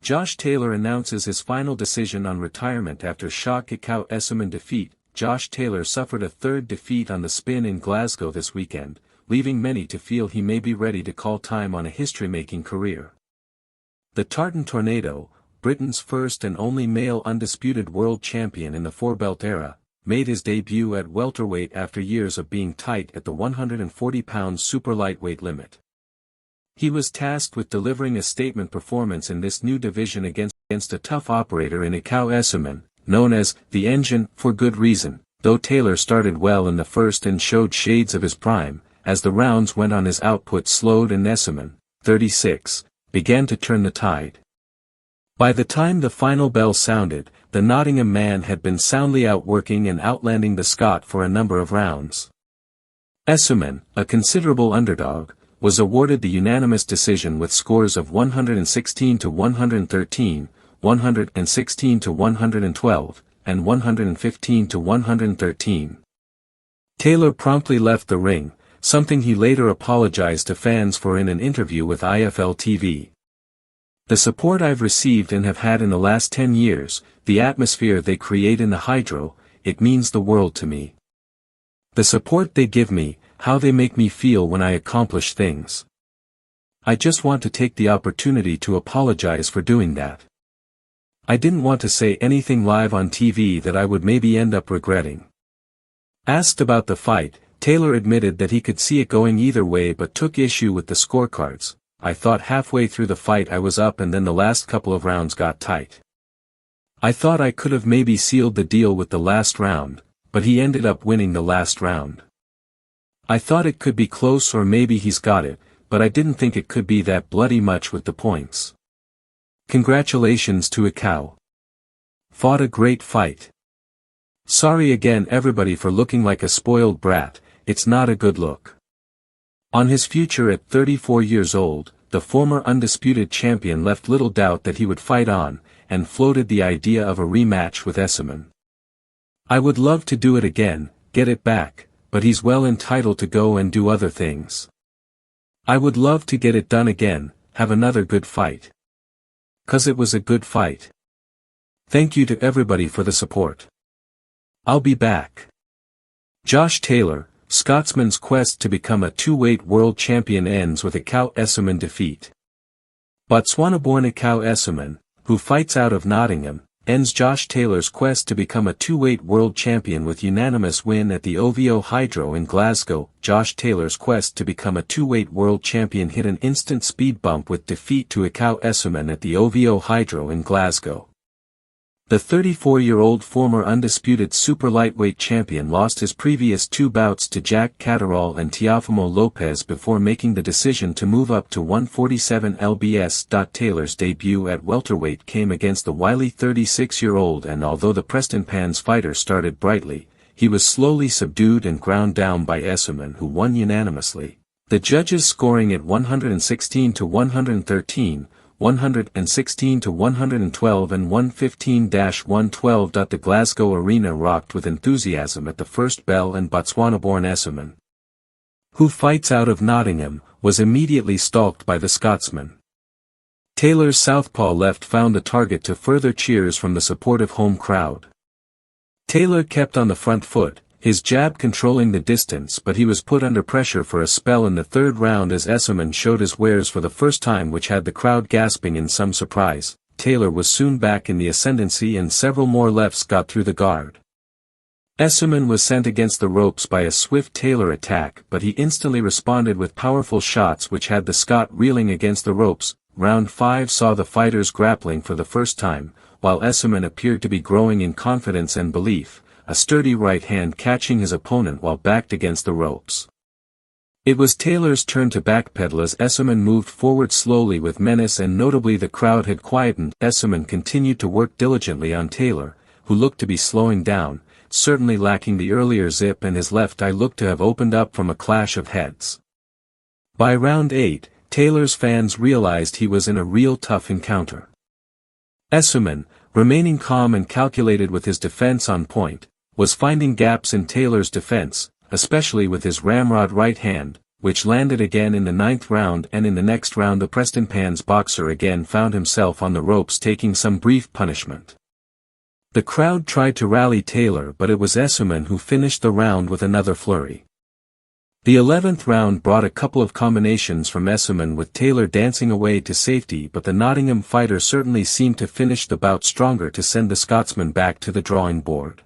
Josh Taylor announces his final decision on retirement after shock Ekow Essuman defeat. Josh Taylor suffered a third defeat on the spin in Glasgow this weekend, leaving many to feel he may be ready to call time on a history-making career. The Tartan Tornado, Britain's first and only male undisputed world champion in the four-belt era, made his debut at welterweight after years of being tight at the 140-pound super lightweight limit. He was tasked with delivering a statement performance in this new division against a tough operator in Ekow Essuman, known as the Engine, for good reason. Though Taylor started well in the first and showed shades of his prime, as the rounds went on his output slowed and Essuman, 36, began to turn the tide. By the time the final bell sounded, the Nottingham man had been soundly outworking and outlanding the Scot for a number of rounds. Essuman, a considerable underdog, was awarded the unanimous decision with scores of 116 to 113, 116 to 112, and 115 to 113. Taylor promptly left the ring, something he later apologized to fans for in an interview with IFL TV. "The support I've received and have had in the last 10 years, the atmosphere they create in the hydro, it means the world to me. The support they give me, how they make me feel when I accomplish things. I just want to take the opportunity to apologize for doing that. I didn't want to say anything live on TV that I would maybe end up regretting." Asked about the fight, Taylor admitted that he could see it going either way but took issue with the scorecards. "I thought halfway through the fight I was up and then the last couple of rounds got tight. I thought I could have maybe sealed the deal with the last round, but he ended up winning the last round. I thought it could be close or maybe he's got it, but I didn't think it could be that bloody much with the points. Congratulations to Ekow. Fought a great fight. Sorry again everybody for looking like a spoiled brat, it's not a good look." On his future at 34 years old, the former undisputed champion left little doubt that he would fight on, and floated the idea of a rematch with Essuman. "I would love to do it again, get it back, but he's well entitled to go and do other things. I would love to get it done again, have another good fight. 'Cause it was a good fight. Thank you to everybody for the support. I'll be back." Josh Taylor, Scotsman's quest to become a two-weight world champion ends with Ekow Essuman defeat. Botswana-born Ekow Essuman, who fights out of Nottingham, ends Josh Taylor's quest to become a two-weight world champion with unanimous win at the OVO Hydro in Glasgow. Josh Taylor's quest to become a two-weight world champion hit an instant speed bump with defeat to Ekow Essuman at the OVO Hydro in Glasgow. The 34-year-old former undisputed super lightweight champion lost his previous two bouts to Jack Catterall and Teofimo Lopez before making the decision to move up to 147 lbs. Taylor's debut at welterweight came against the wily 36-year-old, and although the Preston Pans fighter started brightly, he was slowly subdued and ground down by Essuman, who won unanimously, the judges scoring at 116 to 113, 116 to 112 and 115-112. The Glasgow arena rocked with enthusiasm at the first bell, and Botswana-born Essuman, who fights out of Nottingham, was immediately stalked by the Scotsman. Taylor's southpaw left found the target to further cheers from the supportive home crowd. Taylor kept on the front foot, his jab controlling the distance, but he was put under pressure for a spell in the third round as Essuman showed his wares for the first time, which had the crowd gasping in some surprise. Taylor was soon back in the ascendancy and several more lefts got through the guard. Essuman was sent against the ropes by a swift Taylor attack, but he instantly responded with powerful shots which had the Scot reeling against the ropes. Round 5 saw the fighters grappling for the first time, while Essuman appeared to be growing in confidence and belief, a sturdy right hand catching his opponent while backed against the ropes. It was Taylor's turn to backpedal as Essuman moved forward slowly with menace, and notably the crowd had quietened. Essuman continued to work diligently on Taylor, who looked to be slowing down, certainly lacking the earlier zip, and his left eye looked to have opened up from a clash of heads. By round 8, Taylor's fans realized he was in a real tough encounter. Essuman, remaining calm and calculated with his defense on point, was finding gaps in Taylor's defense, especially with his ramrod right hand, which landed again in the 9th round, and in the next round the Preston Pans boxer again found himself on the ropes taking some brief punishment. The crowd tried to rally Taylor, but it was Essuman who finished the round with another flurry. The 11th round brought a couple of combinations from Essuman with Taylor dancing away to safety, but the Nottingham fighter certainly seemed to finish the bout stronger to send the Scotsman back to the drawing board.